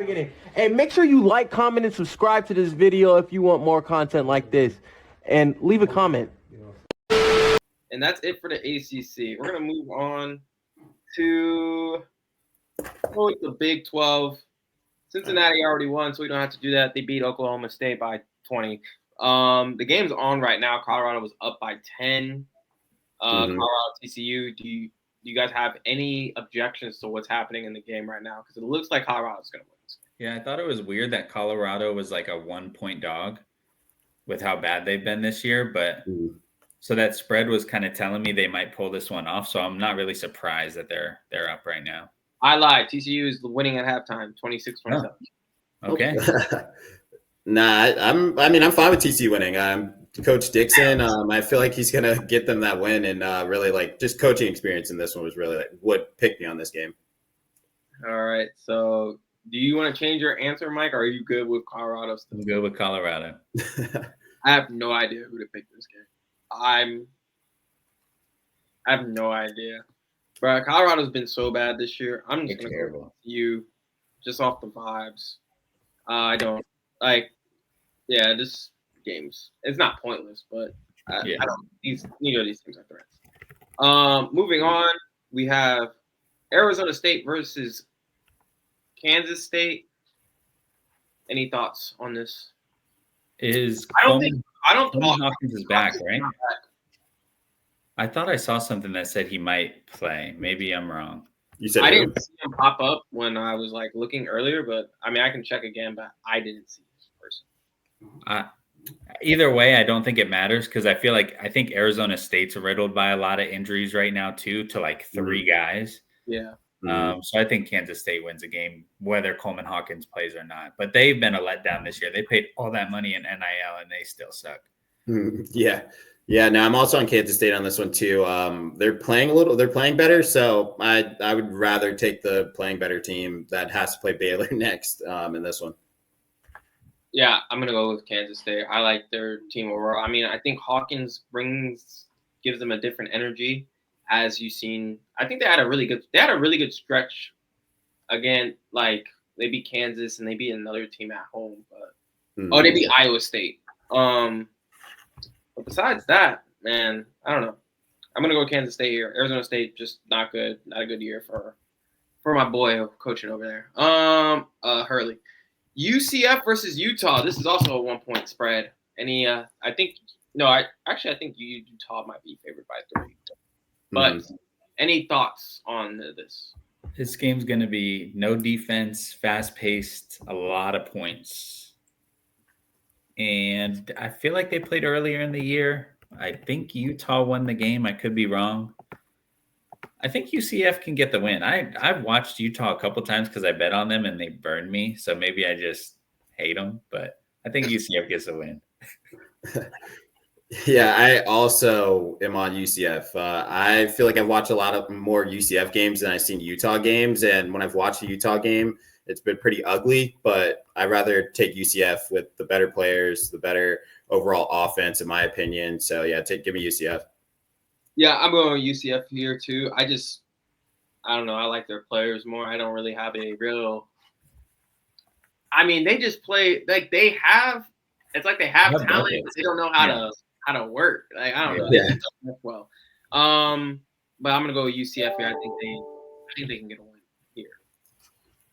beginning. And make sure you like, comment, and subscribe to this video if you want more content like this. And leave a comment. And that's it for the ACC. We're going to move on to the Big 12. Cincinnati already won, so we don't have to do that. They beat Oklahoma State by 20. The game's on right now. Colorado was up by 10. Colorado, TCU. Do you guys have any objections to what's happening in the game right now? Because it looks like Colorado's going to win this game. Yeah, I thought it was weird that Colorado was like a 1-point dog with how bad they've been this year. But so that spread was kind of telling me they might pull this one off. So I'm not really surprised that they're up right now. I lied. TCU is winning at halftime, 26-27. Oh. Okay. I'm fine with TCU winning. Coach Dixon, I feel like he's going to get them that win, and really like just coaching experience in this one was really like what picked me on this game. All right. So do you want to change your answer, Mike, or are you good with Colorado still? I'm good with Colorado. I have no idea who to pick this game. I have no idea. But Colorado's been so bad this year. I'm just going to go with you just off the vibes. I don't like, this game's it's not pointless, but I don't. Neither of these teams are threats. Moving on, we have Arizona State versus Kansas State. Any thoughts on this? I don't think Hawkins is back, right? I thought I saw something that said he might play. Maybe I'm wrong. You said I didn't see him pop up when I was like looking earlier, but I mean I can check again, but I didn't see this person. Either way, I don't think it matters because I think Arizona State's riddled by a lot of injuries right now too, to like 3 guys. Yeah. So I think Kansas State wins a game whether Coleman Hawkins plays or not. But they've been a letdown this year. They paid all that money in NIL and they still suck. Yeah, no, I'm also on Kansas State on this one too. They're playing better, so I would rather take the playing better team that has to play Baylor next in this one. Yeah, I'm gonna go with Kansas State. I like their team overall. I mean, I think Hawkins gives them a different energy, as you've seen. I think they had a really good stretch. Again, like they beat Kansas and they beat another team at home, but they beat Iowa State. But besides that, man, I don't know. I'm gonna go Kansas State here. Arizona State just not good. Not a good year for my boy coaching over there. Hurley. UCF versus Utah. This is also a 1-point spread. I think Utah might be favored by 3. But any thoughts on this? This game's going to be no defense, fast-paced, a lot of points. And I feel like they played earlier in the year. I think Utah won the game. I could be wrong. I think UCF can get the win. I've watched Utah a couple times because I bet on them and they burned me. So maybe I just hate them. But I think UCF gets the win. Yeah, I also am on UCF. I feel like I've watched a lot of more UCF games than I've seen Utah games. And when I've watched a Utah game, it's been pretty ugly. But I'd rather take UCF with the better players, the better overall offense, in my opinion. So, yeah, give me UCF. Yeah, I'm going with UCF here, too. I don't know. I like their players more. I don't really have a real – I mean, they just play – like they have – it's like they have talent, but they don't know how to work. Like I don't know. Yeah. Well, but I'm gonna go with UCF here. I think they can get a win here.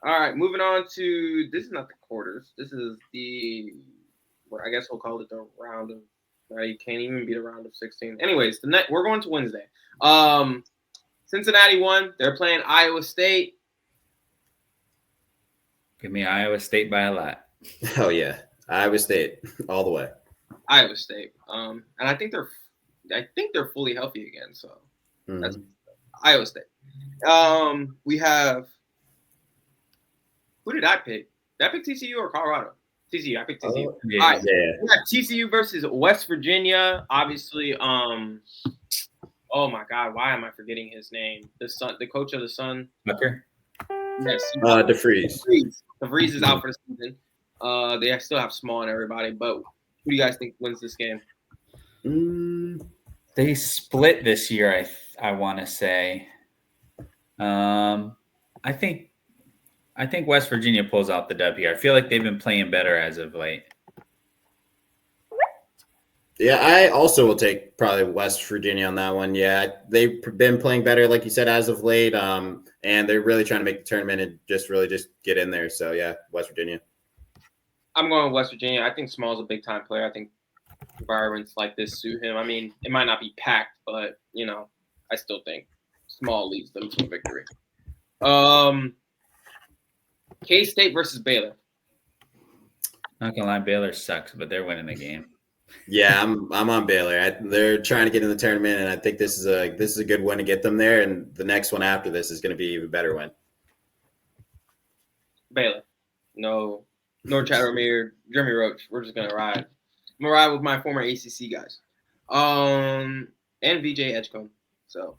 All right, moving on to this is not the quarters. This is I guess we'll call it the round of. You can't even be the round of 16. Anyways, we're going to Wednesday. Cincinnati won. They're playing Iowa State. Give me Iowa State by a lot. Oh yeah, Iowa State all the way. Iowa State. And I think they're fully healthy again. So that's Iowa State. We have who did I pick? Did I pick TCU or Colorado? TCU. I picked TCU. All right. Yeah. We have TCU versus West Virginia. Obviously, oh my God, why am I forgetting his name? The coach of the Sun. Tucker. Yes. DeVries. DeVries is out for the season. They still have Small and everybody, but who do you guys think wins this game? They split this year. I want to say. I think I think West Virginia pulls out the dub here. I feel like they've been playing better as of late. Yeah, I also will take probably West Virginia on that one. Yeah, they've been playing better, like you said, as of late. And they're really trying to make the tournament and just get in there. So yeah, West Virginia. I'm going with West Virginia. I think Small's a big time player. I think environments like this suit him. I mean, it might not be packed, but I still think Small leads them to a victory. K-State versus Baylor. Not gonna lie, Baylor sucks, but they're winning the game. Yeah, I'm on Baylor. They're trying to get in the tournament, and I think this is a good win to get them there. And the next one after this is going to be an even better win. Baylor. No Chad Ramir, Jeremy Roach. We're just gonna ride. I'm gonna ride with my former ACC guys. And VJ Edgecombe. So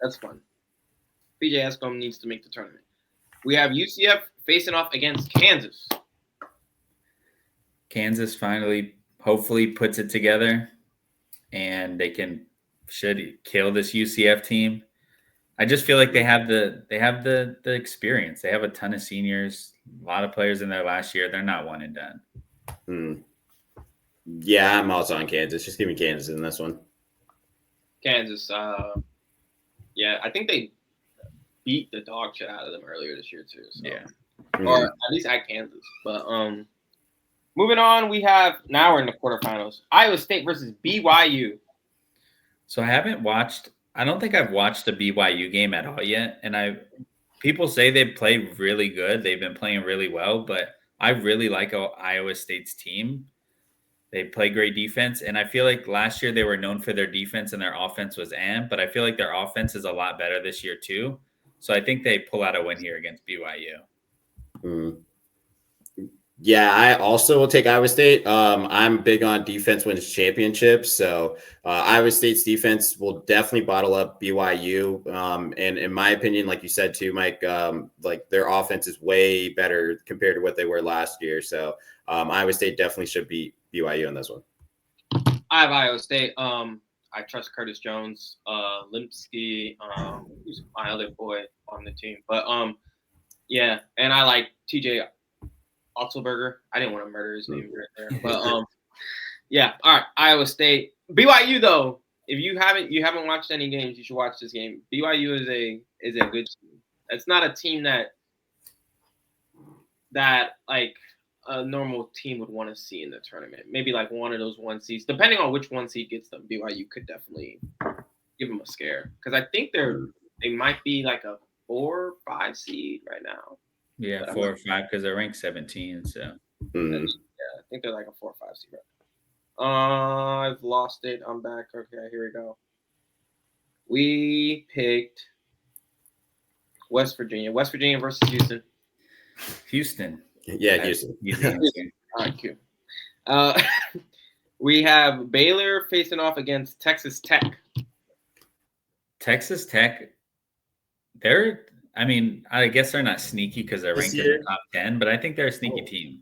that's fun. VJ Edgecombe needs to make the tournament. We have UCF facing off against Kansas. Kansas finally, hopefully, puts it together, and they should kill this UCF team. I just feel like they have the experience. They have a ton of seniors, a lot of players in their last year. They're not one and done. Yeah, I'm also on Kansas. Just give me Kansas in this one. Kansas. Yeah, I think they beat the dog shit out of them earlier this year too. So. Yeah. Or at least at Kansas. But moving on, now we're in the quarterfinals. Iowa State versus BYU. So I don't think I've watched a BYU game at all yet. And people say they play really good. They've been playing really well, but I really like Iowa State's team. They play great defense. And I feel like last year they were known for their defense and their offense was but I feel like their offense is a lot better this year too. So I think they pull out a win here against BYU. Yeah, I also will take Iowa State. I'm big on defense wins championships. So Iowa State's defense will definitely bottle up BYU. And in my opinion, like you said too, Mike, like their offense is way better compared to what they were last year. So Iowa State definitely should beat BYU on this one. I have Iowa State. I trust Curtis Jones, Limpsky, who's my other boy on the team. But yeah, and I like TJ Otzelberger. I didn't want to murder his name right there. But yeah, all right, Iowa State. BYU though, if you haven't watched any games, you should watch this game. BYU is a good team. It's not a team that like a normal team would want to see in the tournament. Maybe like one of those 1 seeds, depending on which 1 seed gets them. BYU could definitely give them a scare because I think they might be like a 4 or 5 seed right now. Yeah, 4 or 5 because they're ranked 17. So yeah, I think they're like a 4 or 5 seed right now. I've lost it. I'm back. Okay, here we go. We picked West Virginia. West Virginia versus Houston. Houston. Yeah, Houston. All right, cute. We have Baylor facing off against Texas Tech. Texas Tech, I guess they're not sneaky because they're ranked in the top 10, but I think they're a sneaky team.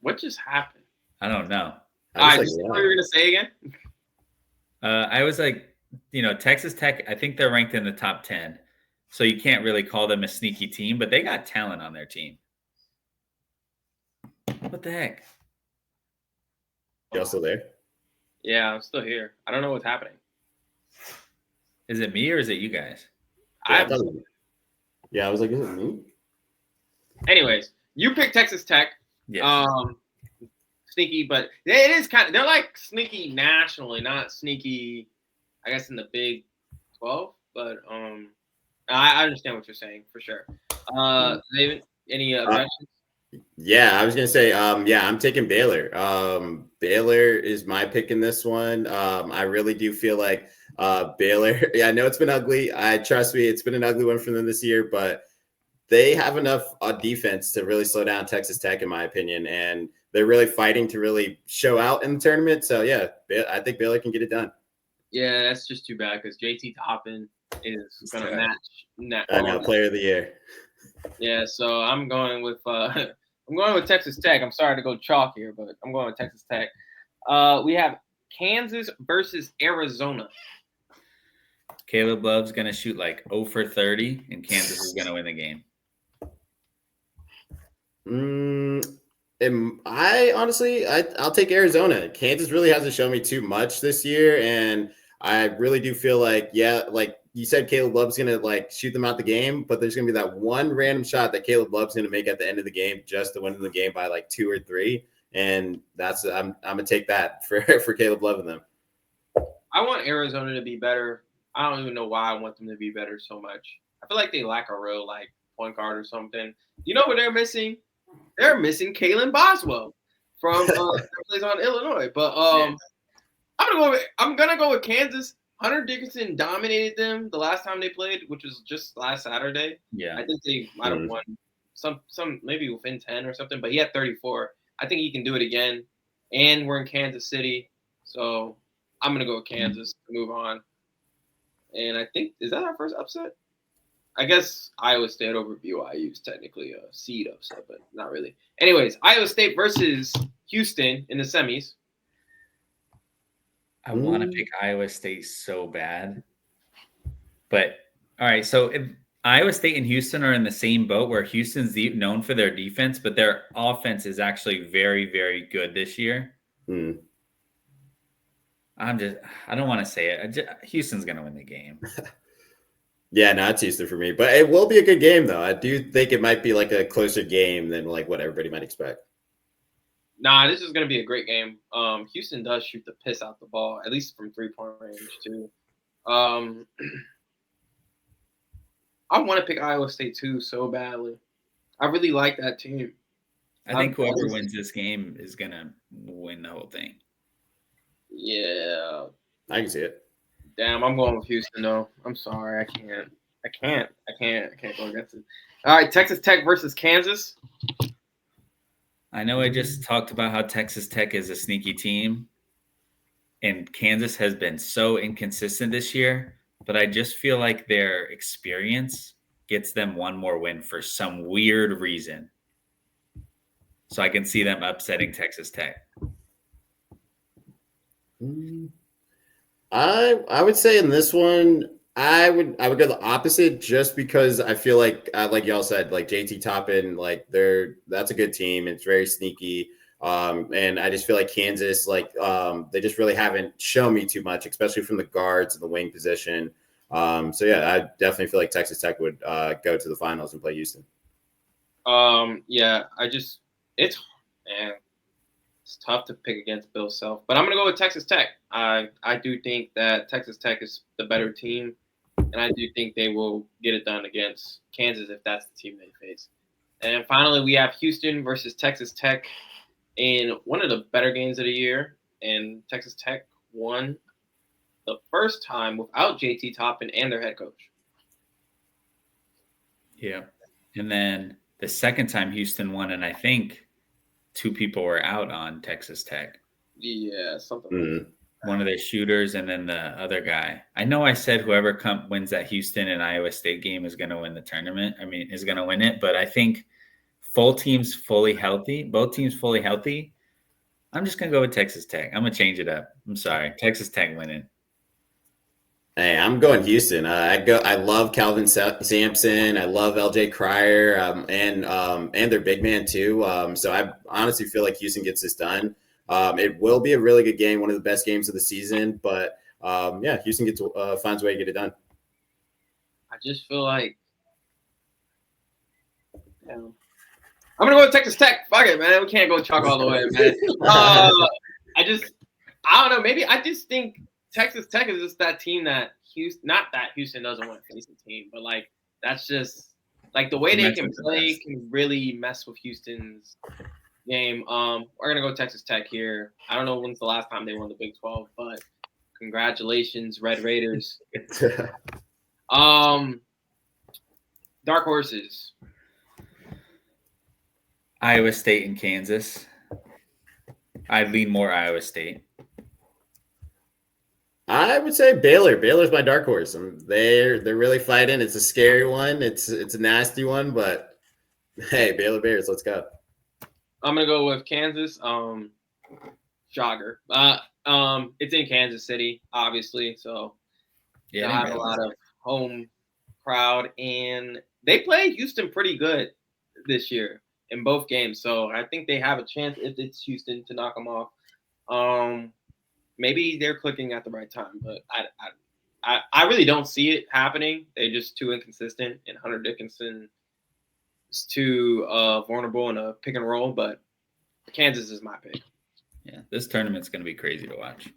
What just happened? I don't know. All right, what were you going to say again? I was like, Texas Tech, I think they're ranked in the top 10. So you can't really call them a sneaky team, but they got talent on their team. What the heck? You still there? Yeah, I'm still here. I don't know what's happening. Is it me or is it you guys? Yeah, I was like, is it me? Anyways, you picked Texas Tech. Yes. Sneaky, but it is they're like sneaky nationally, not sneaky, I guess, in the Big 12. But I understand what you're saying for sure. Xayvin, any objections? Yeah, I was gonna say, I'm taking Baylor. Baylor is my pick in this one. I really do feel like Baylor. Yeah, I know it's been ugly. Trust me, it's been an ugly one for them this year, but they have enough defense to really slow down Texas Tech, in my opinion, and they're really fighting to really show out in the tournament. So yeah, I think Baylor can get it done. Yeah, that's just too bad because JT Toppin is going to match. I know, player of the year. Yeah, so I'm going with Texas Tech. I'm sorry to go chalk here, but I'm going with Texas Tech. We have Kansas versus Arizona. Caleb Love's going to shoot like 0 for 30, and Kansas is going to win the game. I honestly, I'll take Arizona. Kansas really hasn't shown me too much this year, and I really do feel like, yeah, like you said, Caleb Love's gonna like shoot them out the game, but there's gonna be that one random shot that Caleb Love's gonna make at the end of the game just to win the game by like 2 or 3, and I'm gonna take that for Caleb Love and them. I want Arizona to be better. I don't even know why I want them to be better so much. I feel like they lack a real like point guard or something. You know what they're missing? They're missing Kalen Boswell from that plays on Illinois. But I'm gonna go with Kansas. Hunter Dickinson dominated them the last time they played, which was just last Saturday. Yeah. I think they might have won some maybe within 10 or something, but he had 34. I think he can do it again. And we're in Kansas City, so I'm gonna go with Kansas to move on. And I think, is that our first upset? I guess Iowa State over BYU is technically a seed upset, but not really. Anyways, Iowa State versus Houston in the semis. I want to pick Iowa State so bad. But, all right, so if Iowa State and Houston are in the same boat where Houston's known for their defense, but their offense is actually very, very good this year. I don't want to say it. Houston's going to win the game. Yeah, no, it's Houston for me. But it will be a good game, though. I do think it might be like a closer game than like what everybody might expect. Nah, this is going to be a great game. Houston does shoot the piss out the ball, at least from 3-point range, too. I want to pick Iowa State, too, so badly. I really like that team. I think whoever wins this game is going to win the whole thing. Yeah. I can see it. Damn, I'm going with Houston, though. I'm sorry. I can't go against it. All right, Texas Tech versus Kansas. I know I just talked about how Texas Tech is a sneaky team, and Kansas has been so inconsistent this year, but I just feel like their experience gets them one more win for some weird reason. So I can see them upsetting Texas Tech. I would say in this one, I would go the opposite just because I feel like y'all said, like JT Toppin, like that's a good team. It's very sneaky. And I just feel like Kansas, like they just really haven't shown me too much, especially from the guards and the wing position. So yeah, I definitely feel like Texas Tech would go to the finals and play Houston. Yeah, it's tough to pick against Bill Self, but I'm gonna go with Texas Tech. I do think that Texas Tech is the better team, and I do think they will get it done against Kansas if that's the team they face. And finally, we have Houston versus Texas Tech in one of the better games of the year, and Texas Tech won the first time without JT Toppin and their head coach. Yeah, and then the second time Houston won, and I think 2 people were out on Texas Tech. Yeah, something like that. One of their shooters and then the other guy. I know I said whoever wins that Houston and Iowa State game is going to win the tournament. Is going to win it. But I think both teams fully healthy. I'm just going to go with Texas Tech. I'm going to change it up. I'm sorry. Texas Tech winning. Hey, I'm going Houston. I love Calvin Sampson. I love LJ Cryer, and their big man too. So I honestly feel like Houston gets this done. It will be a really good game, one of the best games of the season. But yeah, Houston finds a way to get it done. I just feel like, I'm gonna go with Texas Tech. Fuck it, man. We can't go chalk all the way, man. I don't know. Maybe I just think Texas Tech is just that team that not that Houston doesn't want to face the team, but like that's just like the way they can play can really mess with Houston's game. We're gonna go Texas Tech here. I don't know when's the last time they won the Big 12, but congratulations, Red Raiders. Dark horses. Iowa State and Kansas. I'd lean more Iowa State. I would say Baylor. Baylor's my dark horse. They're really fighting. It's a scary one. It's a nasty one, but hey, Baylor Bears, let's go. I'm gonna go with Kansas. Shocker. It's in Kansas City, obviously, so they'll have a lot of home crowd, and they play Houston pretty good this year. in both games. So I think they have a chance if it's Houston to knock them off. Maybe they're clicking at the right time, but I really don't see it happening. They're just too inconsistent, and Hunter Dickinson is too vulnerable in a pick and roll. But Kansas is my pick. Yeah, this tournament's going to be crazy to watch.